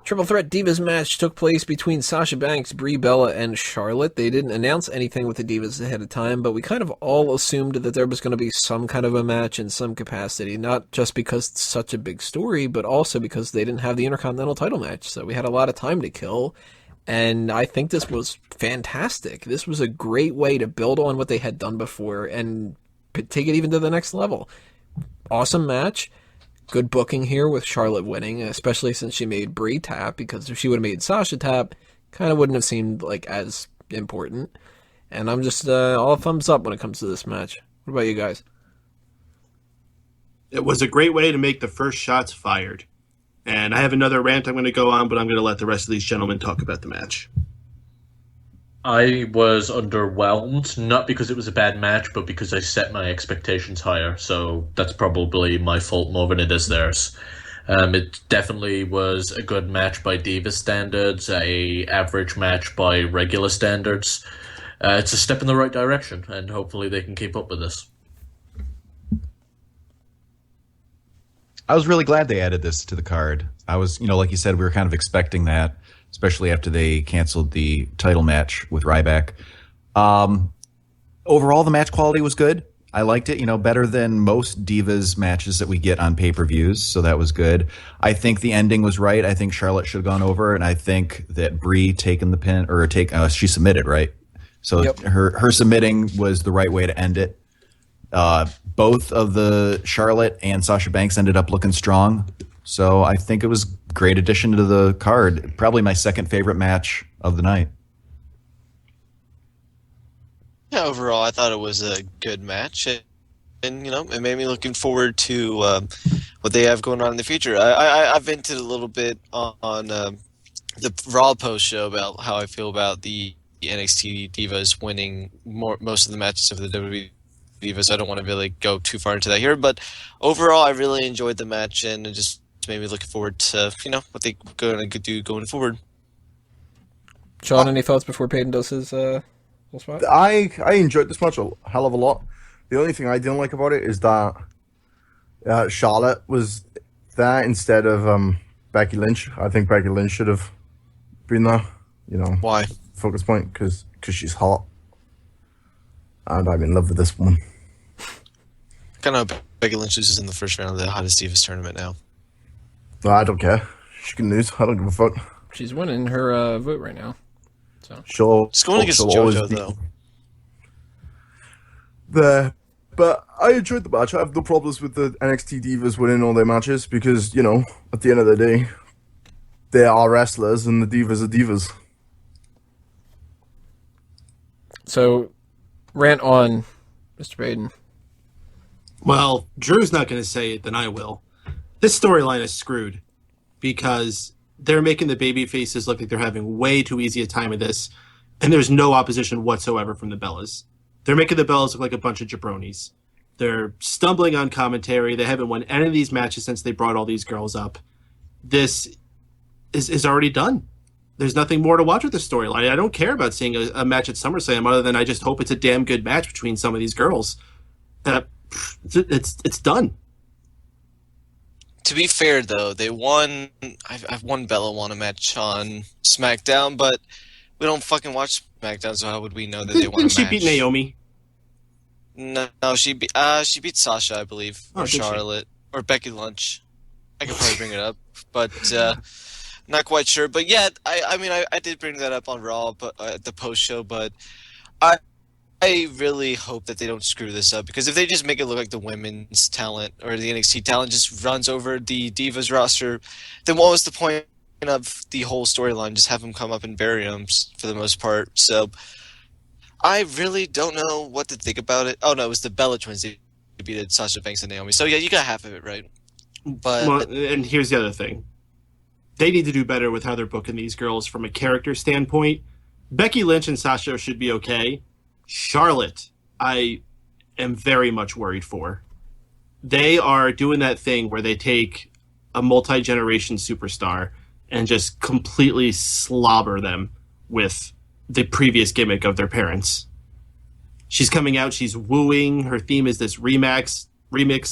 Triple Threat Divas match took place between Sasha Banks, Brie Bella, and Charlotte. They didn't announce anything with the Divas ahead of time, but we kind of all assumed that there was going to be some kind of a match in some capacity, not just because it's such a big story, but also because they didn't have the Intercontinental title match, so we had a lot of time to kill, and I think this was fantastic. This was a great way to build on what they had done before and take it even to the next level. Awesome match. Good booking here with Charlotte winning, especially since she made Brie tap, because if she would have made Sasha tap, kind of wouldn't have seemed like as important. And I'm just all thumbs up when it comes to this match. What about you guys? It was a great way to make the first shots fired. And I have another rant I'm going to go on, but I'm going to let the rest of these gentlemen talk about the match. I was underwhelmed, not because it was a bad match, but because I set my expectations higher. So that's probably my fault more than it is theirs. It definitely was a good match by Divas standards, a average match by regular standards. It's a step in the right direction, and hopefully they can keep up with this. I was really glad they added this to the card. I was, like you said, we were kind of expecting that, especially after they canceled the title match with Ryback. Overall, the match quality was good. I liked it, better than most Divas matches that we get on pay-per-views, so that was good. I think the ending was right. I think Charlotte should have gone over, and I think that Brie taking the pin, or she submitted, right? So yep. Her submitting was the right way to end it. Both of the Charlotte and Sasha Banks ended up looking strong. So I think it was a great addition to the card. Probably my second favorite match of the night. Yeah, overall, I thought it was a good match. And it made me looking forward to what they have going on in the future. I've vented a little bit on the Raw post show about how I feel about the NXT Divas winning most of the matches of the WWE Divas. I don't want to really go too far into that here, but overall, I really enjoyed the match, and it just made me looking forward to what they're going to do going forward. Sean, any thoughts before Peyton does his little spot? I enjoyed this match a hell of a lot. The only thing I didn't like about it is that Charlotte was there instead of Becky Lynch. I think Becky Lynch should have been there. Why? Focus point, because she's hot, and I'm in love with this woman. Kind of Becky Lynch loses in the first round of the Hottest Divas tournament now. No, I don't care. She can lose. I don't give a fuck. She's winning her vote right now. So sure. It's going against JoJo, though. But I enjoyed the match. I have no problems with the NXT Divas winning all their matches because, at the end of the day, they are wrestlers and the Divas are Divas. So, rant on, Mr. Payton. Well, Drew's not going to say it, then I will. This storyline is screwed because they're making the baby faces look like they're having way too easy a time of this, and there's no opposition whatsoever from the Bellas. They're making the Bellas look like a bunch of jabronis. They're stumbling on commentary. They haven't won any of these matches since they brought all these girls up. This is already done. There's nothing more to watch with the storyline. I don't care about seeing a match at SummerSlam other than I just hope it's a damn good match between some of these girls. It's done. To be fair, though, they won. I've won Bella won a match on SmackDown, but we don't fucking watch SmackDown, so how would we know that they won a match? Didn't she beat Naomi? No, she beat Sasha, I believe, or Charlotte, or Becky Lynch. I could probably bring it up, but not quite sure. But yeah, I did bring that up on Raw, but at the post show. But I really hope that they don't screw this up, because if they just make it look like the women's talent or the NXT talent just runs over the Divas roster, then what was the point of the whole storyline? Just have them come up and bury them for the most part. So I really don't know what to think about it. Oh no, it was the Bella Twins. They beat Sasha Banks and Naomi. So yeah, you got half of it right. But and here's the other thing. They need to do better with how they're booking these girls from a character standpoint. Becky Lynch and Sasha should be okay. Charlotte, I am very much worried for. They are doing that thing where they take a multi-generation superstar and just completely slobber them with the previous gimmick of their parents. She's coming out, she's wooing. Her theme is this remix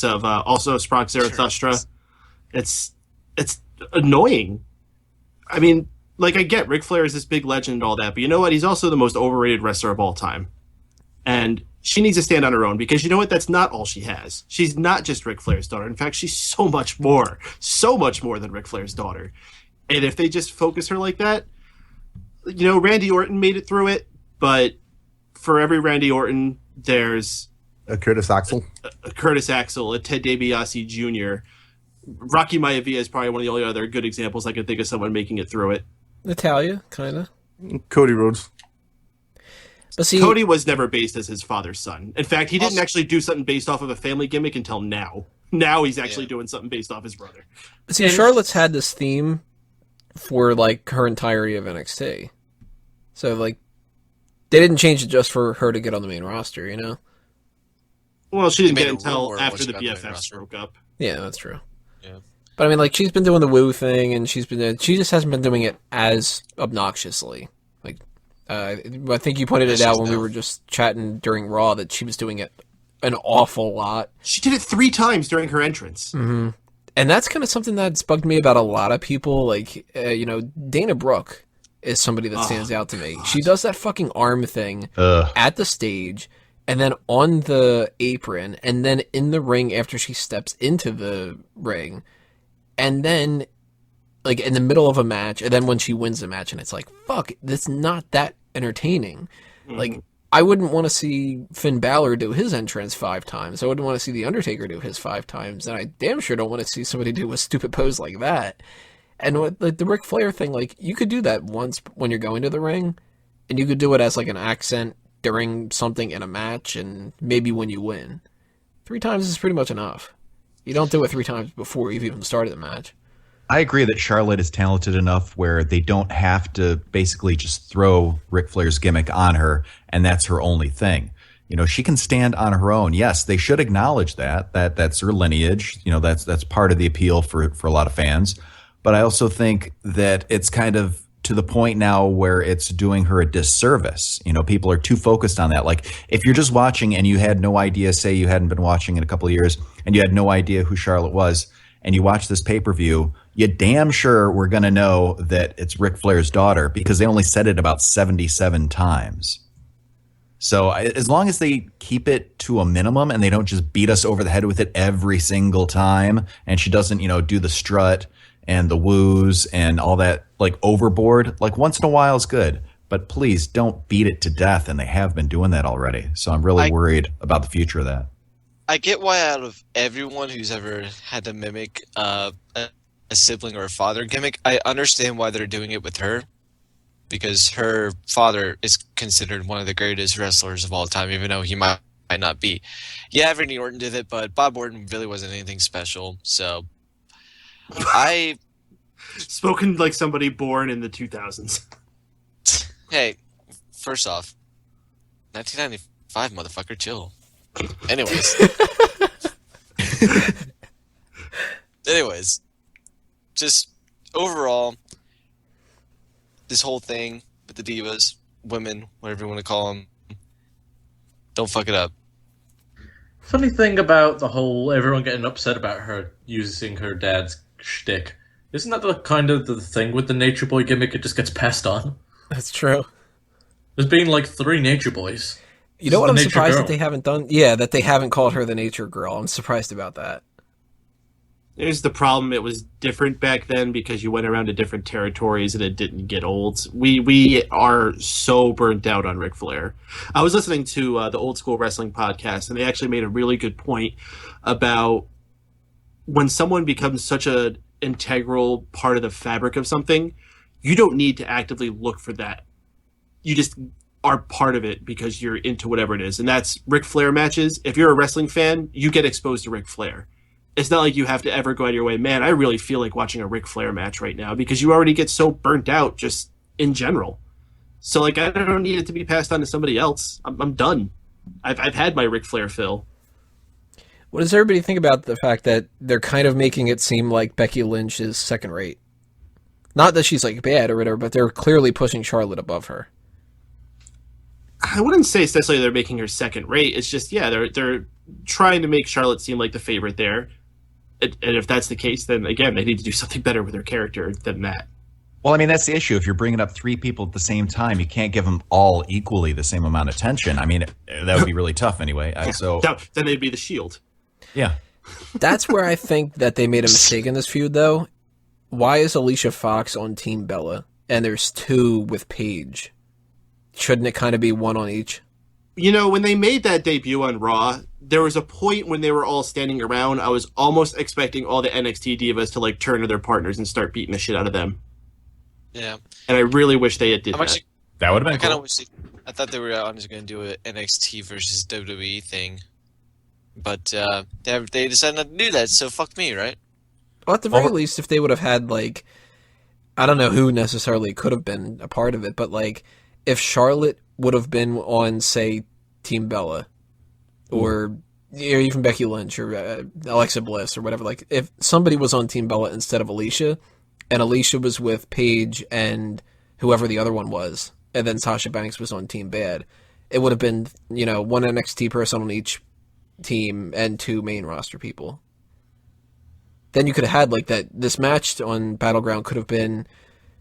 of also Spark Zarathustra. It's annoying. I mean, like, I get Ric Flair is this big legend and all that, but you know what? He's also the most overrated wrestler of all time. And she needs to stand on her own because you know what? That's not all she has. She's not just Ric Flair's daughter. In fact, she's so much more than Ric Flair's daughter. And if they just focus her like that, you know, Randy Orton made it through it, but for every Randy Orton, there's a Curtis Axel, a Curtis Axel, a Ted DiBiase Jr. Rocky Maivia is probably one of the only other good examples I can think of someone making it through it. Natalia, kind of. Cody Rhodes. But see, Cody was never based as his father's son. In fact, he didn't actually do something based off of a family gimmick until now. Now he's actually doing something based off his brother. See, Charlotte's had this theme for like her entirety of NXT. So like they didn't change it just for her to get on the main roster, you know? Well, she didn't get it until after the BFFs broke up. Yeah, that's true. Yeah. But I mean, like, she's been doing the woo thing, and she just hasn't been doing it as obnoxiously. Like, I think you pointed it out when we were just chatting during Raw that she was doing it an awful lot. She did it 3 times during her entrance. Mm-hmm. And that's kind of something that's bugged me about a lot of people. Like, you know, Dana Brooke is somebody that stands out to me. God. She does that fucking arm thing at the stage, and then on the apron, and then in the ring after she steps into the ring, and then, like, in the middle of a match, and then when she wins the match, and it's like, fuck, that's not that entertaining. Mm-hmm. Like, I wouldn't want to see Finn Balor do his entrance 5 times. I wouldn't want to see The Undertaker do his 5 times, and I damn sure don't want to see somebody do a stupid pose like that. And with, like, the Ric Flair thing, like, you could do that once when you're going to the ring, and you could do it as, like, an accent during something in a match, and maybe when you win. 3 times is pretty much enough. You don't do it 3 times before you've even started the match. I agree that Charlotte is talented enough where they don't have to basically just throw Ric Flair's gimmick on her, and that's her only thing. You know, she can stand on her own. Yes, they should acknowledge that's her lineage. You know, that's part of the appeal for a lot of fans. But I also think that it's kind of to the point now where it's doing her a disservice. You know, people are too focused on that. Like, if you're just watching and you had no idea, say you hadn't been watching in a couple of years, and you had no idea who Charlotte was, and you watch this pay-per-view, you damn sure we're going to know that it's Ric Flair's daughter because they only said it about 77 times. So as long as they keep it to a minimum and they don't just beat us over the head with it every single time, and she doesn't, you know, do the strut and the woos and all that, like, overboard, like, once in a while is good, but please don't beat it to death, and they have been doing that already. So I'm really worried about the future of that. I get why out of everyone who's ever had to mimic a sibling or a father gimmick, I understand why they're doing it with her, because her father is considered one of the greatest wrestlers of all time, even though he might not be. Yeah, Randy Orton did it, but Bob Orton really wasn't anything special, so... Spoken like somebody born in the 2000s. Hey, first off, 1995, motherfucker, chill. Anyways, just overall, this whole thing with the divas, women, whatever you want to call them, don't fuck it up. Funny thing about the whole everyone getting upset about her using her dad's shtick. Isn't that the kind of the thing with the Nature Boy gimmick? It just gets passed on. That's true. There's been like 3 Nature Boys. You know what I'm surprised that they haven't done? Yeah, that they haven't called her the Nature Girl. I'm surprised about that. There's the problem. It was different back then because you went around to different territories and it didn't get old. We are so burnt out on Ric Flair. I was listening to the Old School Wrestling podcast, and they actually made a really good point about when someone becomes such an integral part of the fabric of something, you don't need to actively look for that. You just are part of it because you're into whatever it is. And that's Ric Flair matches. If you're a wrestling fan, you get exposed to Ric Flair. It's not like you have to ever go out of your way, man, I really feel like watching a Ric Flair match right now, because you already get so burnt out just in general. So, like, I don't need it to be passed on to somebody else. I'm done. I've had my Ric Flair fill. What does everybody think about the fact that they're kind of making it seem like Becky Lynch is second rate? Not that she's, like, bad or whatever, but they're clearly pushing Charlotte above her. I wouldn't say necessarily they're making her second rate. It's just, yeah, they're trying to make Charlotte seem like the favorite there. And if that's the case, then, again, they need to do something better with her character than that. Well, I mean, that's the issue. If you're bringing up 3 people at the same time, you can't give them all equally the same amount of attention. I mean, that would be really tough anyway. So then they'd be the Shield. Yeah. That's where I think that they made a mistake in this feud, though. Why is Alicia Fox on Team Bella, and there's 2 with Paige? Shouldn't it kind of be 1 on each? You know, when they made that debut on Raw, there was a point when they were all standing around. I was almost expecting all the NXT divas to like turn to their partners and start beating the shit out of them. Yeah. And I really wish they had did that. Actually, That would have been I kind cool. of wish I thought they were honestly going to do an NXT versus WWE thing, but they decided not to do that. So fuck me, right? Well, at the very least, if they would have had, like, I don't know who necessarily could have been a part of it, but, like, if Charlotte would have been on, say, Team Bella, or even Becky Lynch, or Alexa Bliss, or whatever, like, if somebody was on Team Bella instead of Alicia, and Alicia was with Paige and whoever the other one was, and then Sasha Banks was on Team Bad, it would have been, 1 NXT person on each team and 2 main roster people. Then you could have had, like, this match on Battleground could have been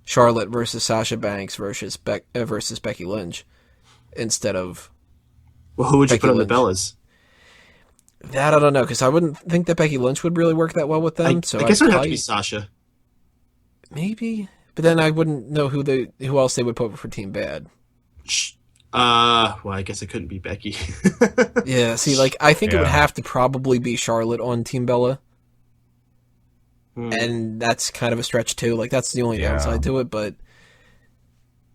Charlotte versus Sasha Banks versus Becky Lynch instead of Well, who would you Becky put on Lynch. the Bellas? That. I don't know, because I wouldn't think that Becky Lynch would really work that well with them. I guess it would have to be Sasha. Maybe, but then I wouldn't know who else they would put for Team Bad. Well, I guess it couldn't be Becky. Yeah, see, like, I think it would Yeah. have to probably be Charlotte on Team Bella. And that's kind of a stretch, too. Like, that's the only downside to it, but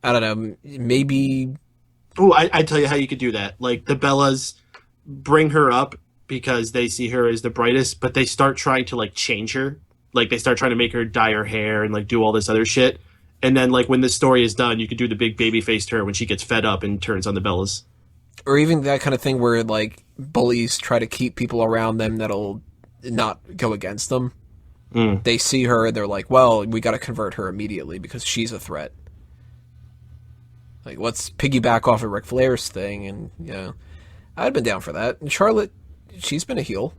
I don't know. Maybe... Oh, I tell you how you could do that. Like, the Bellas bring her up because they see her as the brightest, but they start trying to, like, change her. Like, they start trying to make her dye her hair and, like, do all this other shit. And then, like, when the story is done, you could do the big baby-faced her when she gets fed up and turns on the Bellas. Or even that kind of thing where, like, bullies try to keep people around them that'll not go against them. They see her and they're like, well, we got to convert her immediately because she's a threat. Like, let's piggyback off of Ric Flair's thing, and, I'd been down for that. And Charlotte, she's been a heel.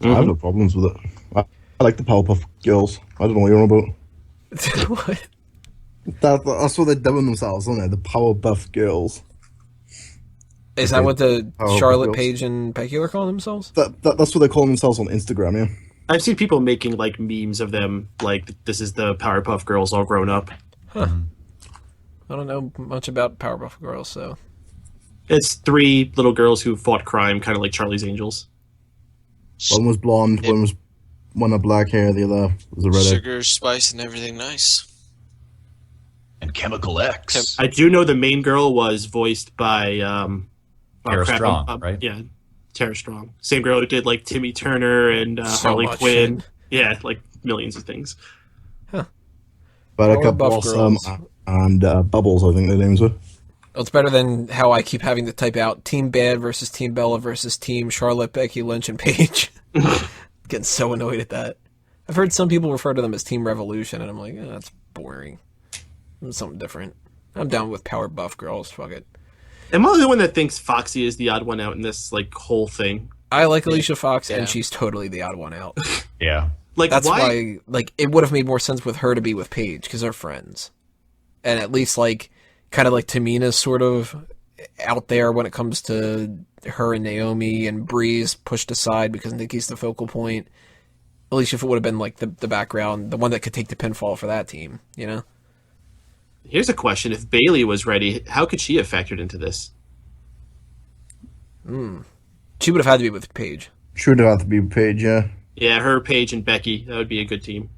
I have no problems with it. I like the Powerpuff Girls. I don't know what you're on about. What? That's what they're doing themselves, aren't they? The Powerpuff Girls. Is that what the Powerpuff Charlotte, Girls. Paige, and Becky are calling themselves? That's what they're calling themselves on Instagram, yeah. I've seen people making, like, memes of them, like, this is the Powerpuff Girls all grown up. I don't know much about Powerpuff Girls, so... It's 3 little girls who fought crime, kind of like Charlie's Angels. One was blonde, one had black hair, the other was a redhead. Sugar, spice, and everything nice. And Chemical X. I do know the main girl was voiced by Tara Strong, right? Yeah, Tara Strong. Same girl who did like Timmy Turner and So Harley much Quinn. shit. Yeah, like millions of things. Buttercup Powerpuff Blossom Girls. and Bubbles, I think their names were. Well, it's better than how I keep having to type out Team Bad versus Team Bella versus Team Charlotte, Becky Lynch, and Paige. Getting so annoyed at that. I've heard some people refer to them as Team Revolution, and I'm like, that's boring. Something different. I'm down with Powerpuff Girls. Fuck it. Am I the one that thinks Foxy is the odd one out in this like whole thing? I like Alicia Fox, Yeah. and she's totally the odd one out. Yeah. Like That's why? why, like, it would have made more sense with her to be with Paige, because they're friends. And at least, like, kind of like Tamina's sort of out there when it comes to her and Naomi, and Bree's pushed aside because Nikki's the focal point. Alicia, if it would have been, like, the background, the one that could take the pinfall for that team, you know? Here's a question: if Bailey was ready, how could she have factored into this? She would have had to be with Paige. Should have to be Paige, yeah. Yeah, her, Paige, and Becky. That would be a good team.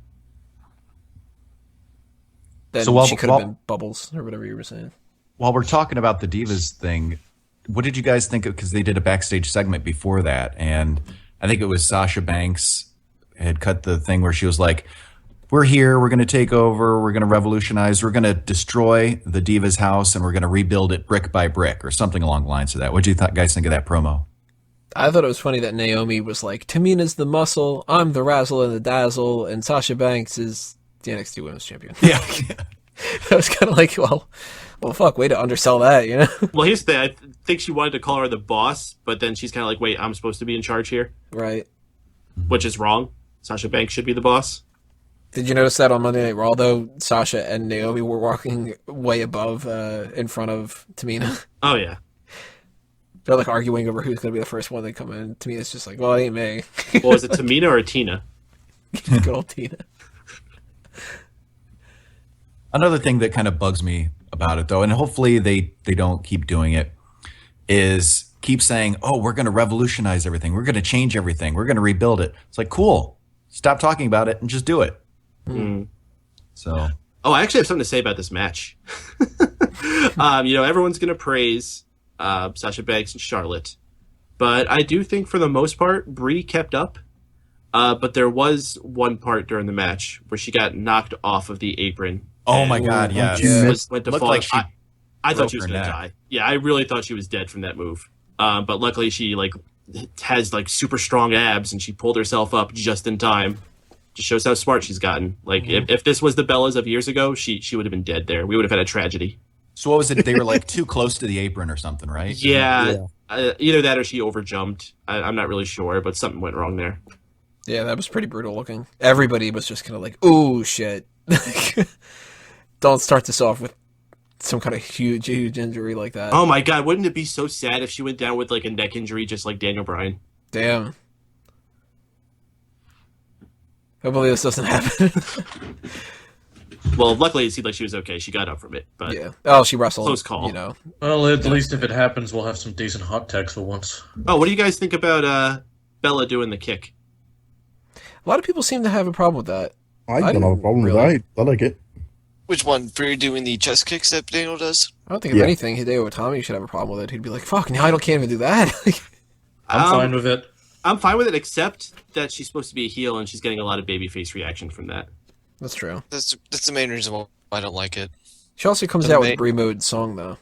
Then So while- she could have while- been Bubbles, or whatever you were saying. While we're talking about the Divas thing, what did you guys think of, because they did a backstage segment before that, and I think it was Sasha Banks had cut the thing where she was like, we're here, we're going to take over, we're going to revolutionize, we're going to destroy the Divas house, and we're going to rebuild it brick by brick, or something along the lines of that. What did you guys think of that promo? I thought it was funny that Naomi was like, Tamina's the muscle, I'm the razzle and the dazzle, and Sasha Banks is the NXT Women's Champion. Yeah. I was kind of like, well, fuck, way to undersell that, you know? Well, here's the thing. I think she wanted to call her the boss, but then she's kind of like, wait, I'm supposed to be in charge here, Right. which is wrong. Sasha Banks should be the boss. Did you notice that on Monday Night Raw, though? Sasha and Naomi were walking way above, in front of Tamina. Oh, yeah. They're like arguing over who's going to be the first one that come in. Tamina's just like, well, it ain't me. Well, is it Tamina or Tina? Good old Tina. Another thing that kind of bugs me about it, though, and hopefully they don't keep doing it, is keep saying, oh, we're going to revolutionize everything. We're going to change everything. We're going to rebuild it. It's like, cool. Stop talking about it and just do it. So. Oh, I actually have something to say about this match. Everyone's going to praise Sasha Banks and Charlotte. But I do think for the most part, Brie kept up. But there was one part during the match where she got knocked off of the apron. Oh my God, yeah. Went to Looked fall. like she I thought she was broke going her to neck. die. Yeah, I really thought she was dead from that move. But luckily she has super strong abs and she pulled herself up just in time. Just shows how smart she's gotten. If this was the Bellas of years ago, she would have been dead there. We would have had a tragedy. So what was it? They were too close to the apron or something, right? Yeah. Either that or she overjumped. I'm not really sure, but something went wrong there. Yeah, that was pretty brutal looking. Everybody was just kind of like, ooh, shit. Don't start this off with some kind of huge injury like that. Oh my God, wouldn't it be so sad if she went down with a neck injury just like Daniel Bryan? Damn. Hopefully this doesn't happen. Well, luckily it seemed like she was okay. She got up from it, but Yeah. Oh, she wrestled. Close call. Well, at least if it happens, we'll have some decent hot takes for once. Oh, what do you guys think about Bella doing the kick? A lot of people seem to have a problem with that. I don't have a problem with really. that. I like it. Which one? Brie doing the chest kicks that Daniel does? I don't think if anything, Hideo Itami should have a problem with it. He'd be like, fuck, now I can't even do that. I'm fine with it. I'm fine with it, except that she's supposed to be a heel and she's getting a lot of babyface reaction from that. That's true. That's the main reason why I don't like it. She also comes out with Brie Mode's song, though.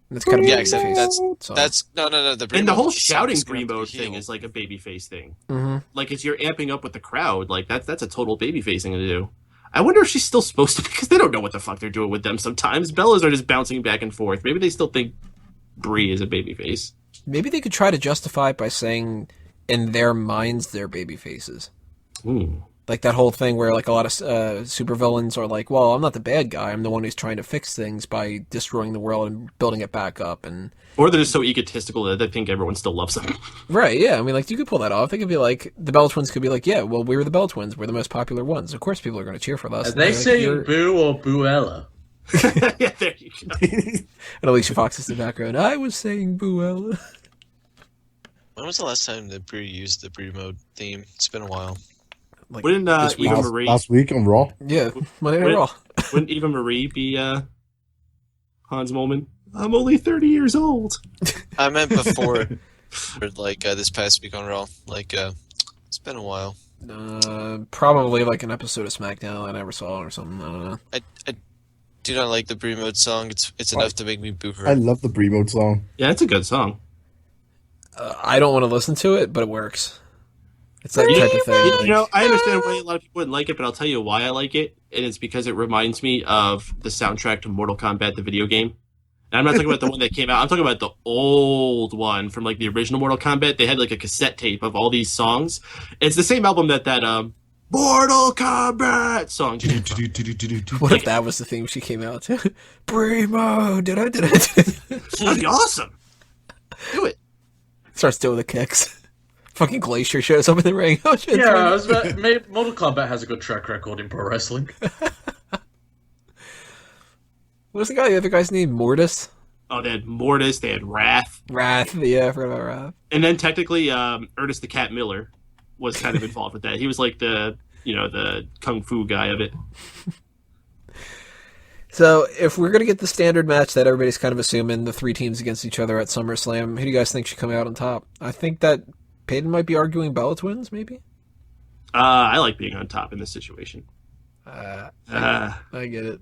And it's kind of except that's no. The Brie And the Mode whole song shouting is Brie gonna Mode be thing heel. is like a babyface thing. Mm-hmm. As you're amping up with the crowd, that's a total babyface thing to do. I wonder if she's still supposed to, because they don't know what the fuck they're doing with them sometimes. Bellas are just bouncing back and forth. Maybe they still think Brie is a babyface. Maybe they could try to justify it by saying, in their minds, they're baby faces. Ooh. Like that whole thing where a lot of supervillains are like, well, I'm not the bad guy. I'm the one who's trying to fix things by destroying the world and building it back up. Or they're just so egotistical that they think everyone still loves them. Right, yeah. I mean, you could pull that off. They could be like, the Bella Twins could be like, yeah, well, we were the Bella Twins. We're the most popular ones. Of course people are going to cheer for us. Are they saying boo or booella? Yeah, there you go. And Alicia Fox is in the background. I was saying booella. When was the last time that Brie used the Brie Mode theme? It's been a while. Wouldn't Eva Marie Last week on Raw. Yeah, Monday Night Raw. Wouldn't Eva Marie be Hans Molman? I'm only 30 years old. I meant before, this past week on Raw. It's been a while. Probably an episode of SmackDown I never saw or something. I don't know. I do not like the Brie Mode song. It's enough to make me boo her. I love the Brie Mode song. Yeah, it's a good song. I don't want to listen to it, but it works. It's that type of thing. I understand why a lot of people wouldn't like it, but I'll tell you why I like it, and it's because it reminds me of the soundtrack to Mortal Kombat, the video game. And I'm not talking about the one that came out. I'm talking about the old one from the original Mortal Kombat. They had a cassette tape of all these songs. It's the same album that Mortal Kombat song. What if that was the theme she came out to? Primo, That'd be awesome. Do it. Starts doing the kicks. Fucking Glacier shows up in the ring. Oh shit! Yeah, Mortal Kombat has a good track record in pro wrestling. What's the other guy's name? Mortis? Oh, they had Mortis, they had Wrath. Wrath, yeah, I forgot about Wrath. And then technically, Ernest the Cat Miller was kind of involved with that. He was the kung fu guy of it. So, if we're going to get the standard match that everybody's kind of assuming, the three teams against each other at SummerSlam, who do you guys think should come out on top? I think that Peyton might be arguing Bella Twins, maybe? I like being on top in this situation. I get it.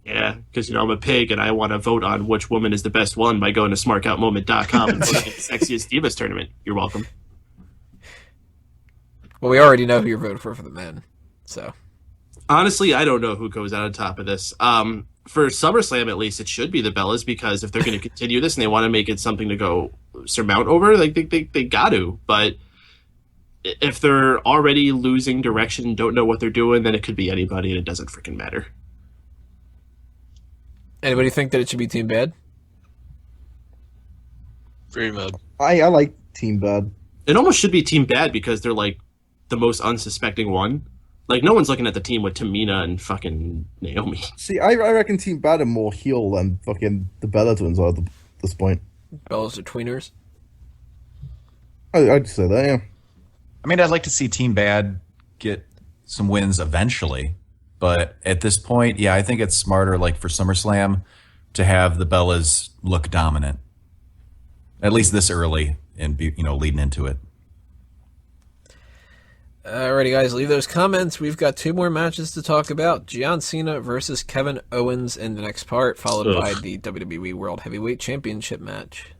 Yeah, because I'm a pig and I want to vote on which woman is the best one by going to smarkoutmoment.com and voting at the Sexiest Divas tournament. You're welcome. Well, we already know who you're voting for the men, so... Honestly, I don't know who goes out on top of this. For SummerSlam, at least, it should be the Bellas, because if they're going to continue this and they want to make it something to go surmount over, they got to. But if they're already losing direction and don't know what they're doing, then it could be anybody, and it doesn't freaking matter. Anybody think that it should be Team Bad? Free mode. I like Team Bad. It almost should be Team Bad because they're like the most unsuspecting one. Like no one's looking at the team with Tamina and fucking Naomi. See, I reckon Team Bad are more heel than fucking the Bella Twins are at this point. Bellas are tweeners. I'd say that, yeah. I mean, I'd like to see Team Bad get some wins eventually, but at this point, yeah, I think it's smarter, like for SummerSlam, to have the Bellas look dominant, at least this early, and be, leading into it. Alrighty, guys, leave those comments. We've got 2 more matches to talk about. John Cena versus Kevin Owens in the next part, followed by the WWE World Heavyweight Championship match.